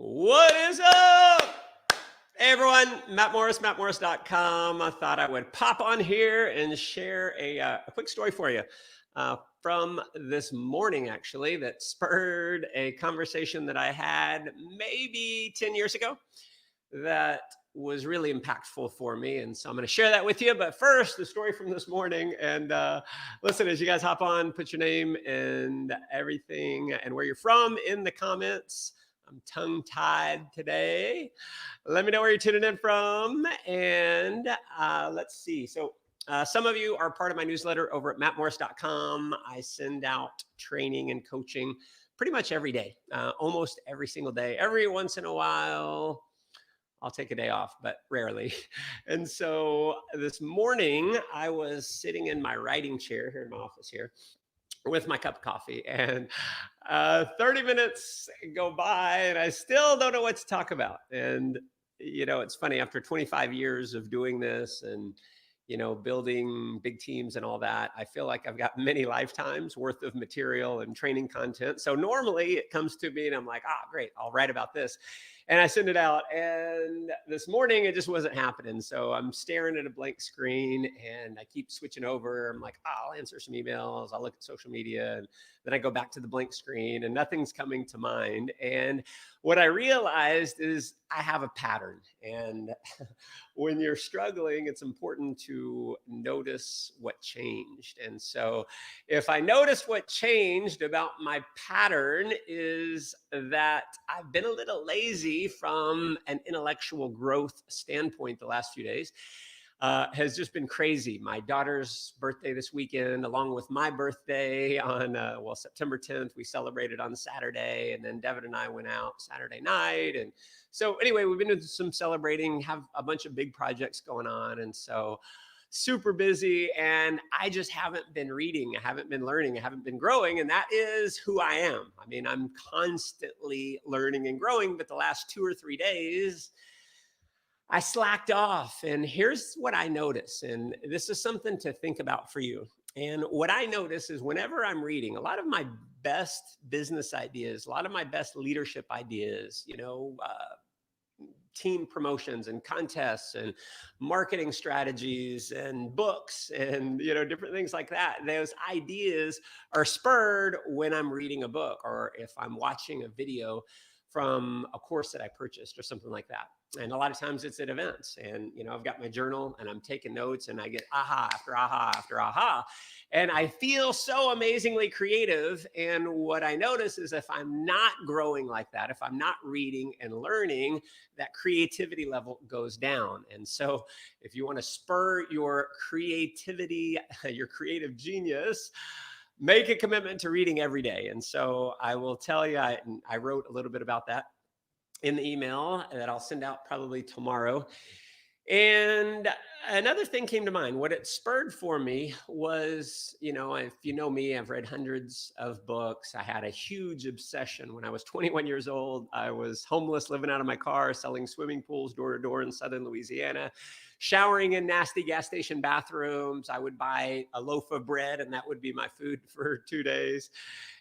What is up? Hey everyone, Matt Morris, mattmorris.com. I thought I would pop on here and share a quick story for you from this morning, actually, that spurred a conversation that I had maybe 10 years ago that was really impactful for me. And so I'm going to share that with you. But first, the story from this morning. And listen, as you guys hop on, put your name and everything and where you're from in the comments. I'm tongue tied today. Let me know where you're tuning in from. And let's see. Some of you are part of my newsletter over at mattmorris.com. I send out training and coaching pretty much every day, almost every single day. Every once in a while, I'll take a day off, but rarely. And so this morning, I was sitting in my writing chair here in my office here with my cup of coffee, and 30 minutes go by, and I still don't know what to talk about. And, it's funny, after 25 years of doing this and, building big teams and all that, I feel like I've got many lifetimes worth of material and training content. So normally it comes to me and I'm like, great, I'll write about this. And I send it out. And this morning it just wasn't happening. So I'm staring at a blank screen and I keep switching over. I'm like, I'll answer some emails. I'll look at social media. And then I go back to the blank screen and nothing's coming to mind. And what I realized is I have a pattern. And when you're struggling, it's important to notice what changed. And so if I notice what changed about my pattern is that I've been a little lazy from an intellectual growth standpoint the last few days. Has just been crazy. My daughter's birthday this weekend, along with my birthday on, September 10th, we celebrated on Saturday, and then Devin and I went out Saturday night. And so anyway, we've been doing some celebrating, have a bunch of big projects going on. And so super busy, and I just haven't been reading. I haven't been learning. I haven't been growing. And that is who I am. I mean, I'm constantly learning and growing, but the last 2 or 3 days, I slacked off. And here's what I notice. And this is something to think about for you. And what I notice is whenever I'm reading, a lot of my best business ideas, a lot of my best leadership ideas, team promotions and contests and marketing strategies and books and different things like that, those ideas are spurred when I'm reading a book or if I'm watching a video from a course that I purchased or something like that. And a lot of times it's at events, and I've got my journal and I'm taking notes, and I get aha after aha after aha, and I feel so amazingly creative. And what I notice is if I'm not growing like that, if I'm not reading and learning, that creativity level goes down. And so if you want to spur your creativity, your creative genius, make a commitment to reading every day. And so I will tell you, I wrote a little bit about that in the email that I'll send out probably tomorrow. And another thing came to mind. What it spurred for me was, if you know me, I've read hundreds of books. I had a huge obsession when I was 21 years old. I was homeless, living out of my car, selling swimming pools door to door in southern Louisiana, showering in nasty gas station bathrooms. I would buy a loaf of bread, and that would be my food for 2 days.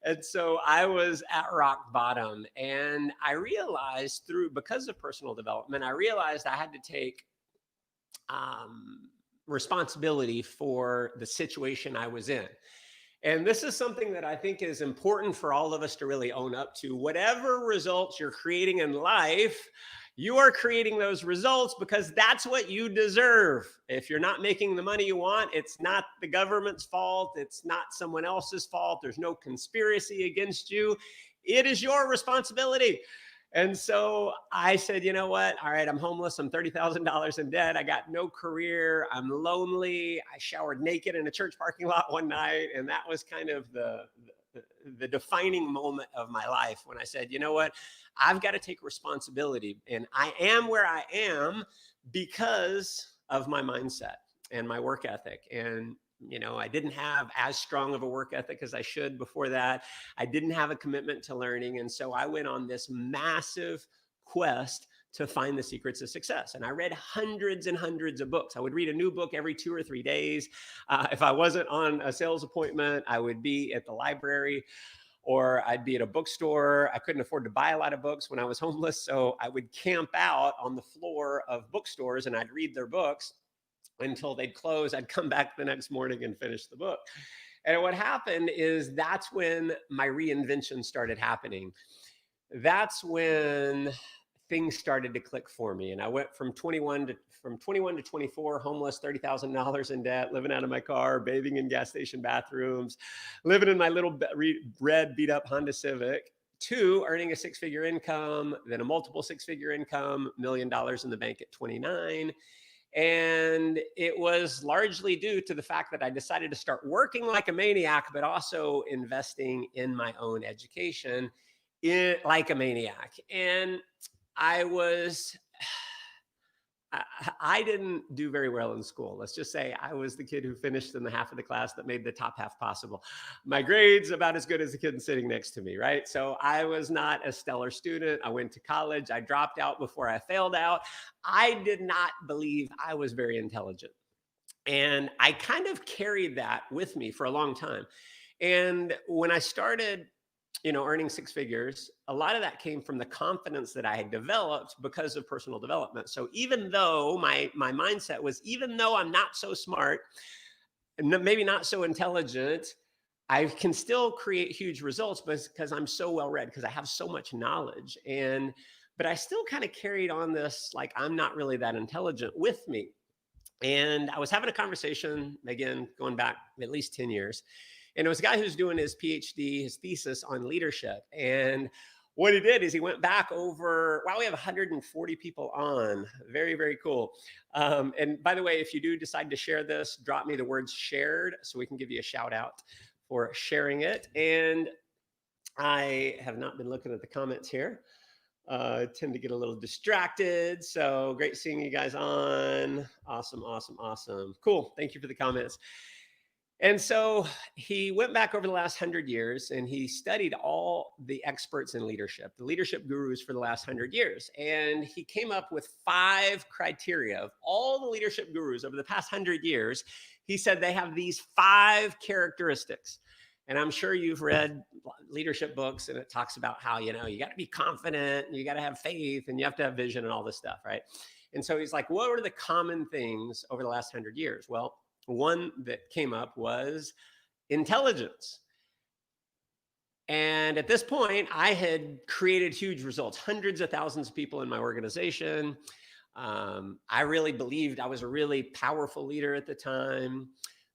And so I was at rock bottom. And I realized because of personal development, I realized I had to take responsibility for the situation I was in. And this is something that I think is important for all of us to really own up to. Whatever results you're creating in life, you are creating those results because that's what you deserve. If you're not making the money you want, it's not the government's fault. It's not someone else's fault. There's no conspiracy against you. It is your responsibility. And so I said, you know what? All right, I'm homeless. I'm $30,000 in debt. I got no career. I'm lonely. I showered naked in a church parking lot one night. And that was kind of the defining moment of my life when I said, you know what? I've got to take responsibility. And I am where I am because of my mindset and my work ethic. And I didn't have as strong of a work ethic as I should before that. I didn't have a commitment to learning. And so I went on this massive quest to find the secrets of success. And I read hundreds and hundreds of books. I would read a new book every 2 or 3 days. If I wasn't on a sales appointment, I would be at the library or I'd be at a bookstore. I couldn't afford to buy a lot of books when I was homeless. So I would camp out on the floor of bookstores and I'd read their books until they'd close. I'd come back the next morning and finish the book. And what happened is that's when my reinvention started happening. That's when things started to click for me. And I went from 21 to 24, homeless, $30,000 in debt, living out of my car, bathing in gas station bathrooms, living in my little red beat up Honda Civic, to earning a six-figure income, then a multiple six-figure income, $1 million in the bank at 29. And it was largely due to the fact that I decided to start working like a maniac, but also investing in my own education like a maniac. And I was, I didn't do very well in school. Let's just say I was the kid who finished in the half of the class that made the top half possible. My grades about as good as the kid sitting next to me, right? So I was not a stellar student. I went to college. I dropped out before I failed out. I did not believe I was very intelligent. And I kind of carried that with me for a long time. And when I started earning six figures, a lot of that came from the confidence that I had developed because of personal development. So even though my mindset was, even though I'm not so smart, and maybe not so intelligent, I can still create huge results because I'm so well read, because I have so much knowledge. But I still kind of carried on this, like, I'm not really that intelligent with me. And I was having a conversation, again, going back at least 10 years. And it was a guy who's doing his PhD, his thesis on leadership. And what he did is he went back over, wow, we have 140 people on. Very, very cool. And by the way, if you do decide to share this, drop me the words shared so we can give you a shout out for sharing it. And I have not been looking at the comments here. Tend to get a little distracted. So great seeing you guys on. Awesome, awesome, awesome. Cool. Thank you for the comments. And so he went back over the last 100 years and he studied all the experts in leadership, the leadership gurus for the last 100 years. And he came up with 5 criteria of all the leadership gurus over the past 100 years. He said they have these 5 characteristics. And I'm sure you've read leadership books and it talks about how, you got to be confident and you got to have faith and you have to have vision and all this stuff, right? And so he's like, what are the common things over the last 100 years? Well, one that came up was intelligence. And at this point, I had created huge results, hundreds of thousands of people in my organization. I really believed I was a really powerful leader at the time,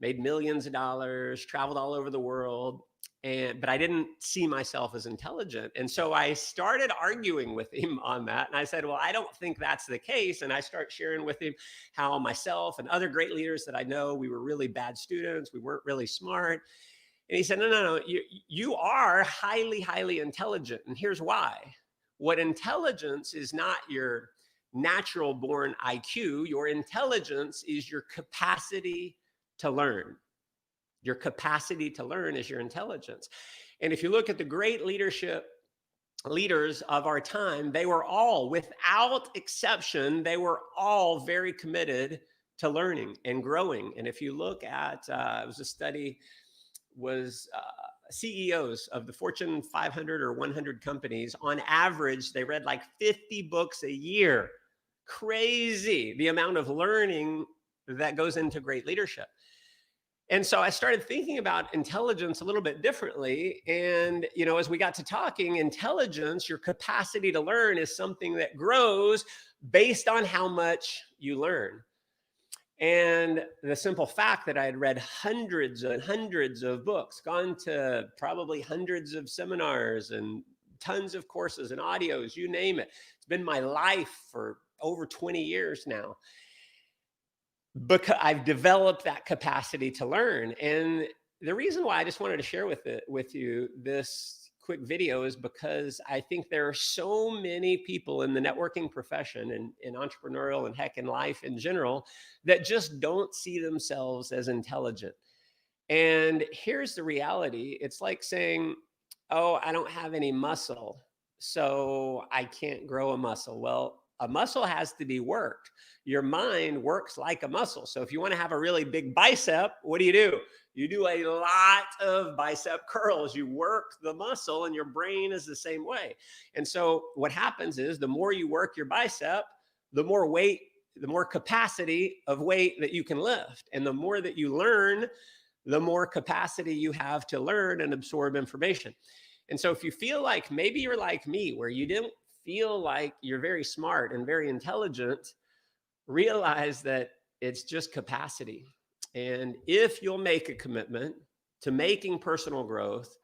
made millions of dollars, traveled all over the world. But I didn't see myself as intelligent. And so I started arguing with him on that. And I said, well, I don't think that's the case. And I start sharing with him how myself and other great leaders that I know, we were really bad students. We weren't really smart. And he said, no, you are highly, highly intelligent. And here's why. What intelligence is not your natural born IQ. Your intelligence is your capacity to learn. Your capacity to learn is your intelligence. And if you look at the great leaders of our time, they were all, without exception, they were all very committed to learning and growing. And if you look at, it was a study, CEOs of the Fortune 500 or 100 companies, on average, they read like 50 books a year. Crazy, the amount of learning that goes into great leadership. And so I started thinking about intelligence a little bit differently. And, as we got to talking, intelligence, your capacity to learn, is something that grows based on how much you learn. And the simple fact that I had read hundreds and hundreds of books, gone to probably hundreds of seminars and tons of courses and audios, you name it. It's been my life for over 20 years now, because I've developed that capacity to learn. And the reason why I just wanted to share with you this quick video is because I think there are so many people in the networking profession and in entrepreneurial and heck in life in general that just don't see themselves as intelligent. And here's the reality. It's like saying, oh, I don't have any muscle, so I can't grow a muscle. Well, A muscle has to be worked. Your mind works like a muscle. So if you want to have a really big bicep, what do? You do a lot of bicep curls. You work the muscle, and your brain is the same way. And so what happens is the more you work your bicep, the more weight, the more capacity of weight that you can lift. And the more that you learn, the more capacity you have to learn and absorb information. And so if you feel like maybe you're like me, where you didn't feel like you're very smart and very intelligent, realize that it's just capacity. And if you'll make a commitment to making personal growth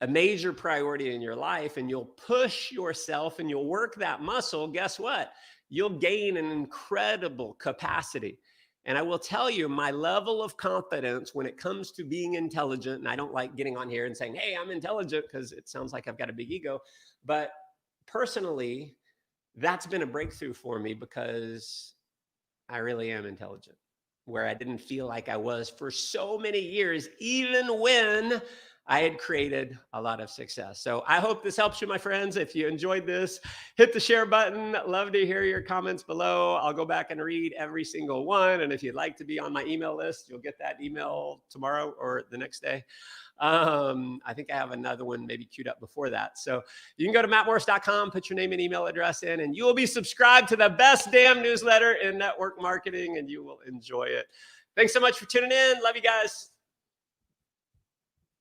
a major priority in your life, and you'll push yourself and you'll work that muscle, guess what? You'll gain an incredible capacity. And I will tell you, my level of confidence when it comes to being intelligent, and I don't like getting on here and saying, hey, I'm intelligent, because it sounds like I've got a big ego. But personally, that's been a breakthrough for me, because I really am intelligent, where I didn't feel like I was for so many years, even when I had created a lot of success. So I hope this helps you, my friends. If you enjoyed this, hit the share button. Love to hear your comments below. I'll go back and read every single one. And if you'd like to be on my email list, you'll get that email tomorrow or the next day. I think I have another one maybe queued up before that. So you can go to mattmorris.com, put your name and email address in, and you will be subscribed to the best damn newsletter in network marketing, and you will enjoy it. Thanks so much for tuning in. Love you guys.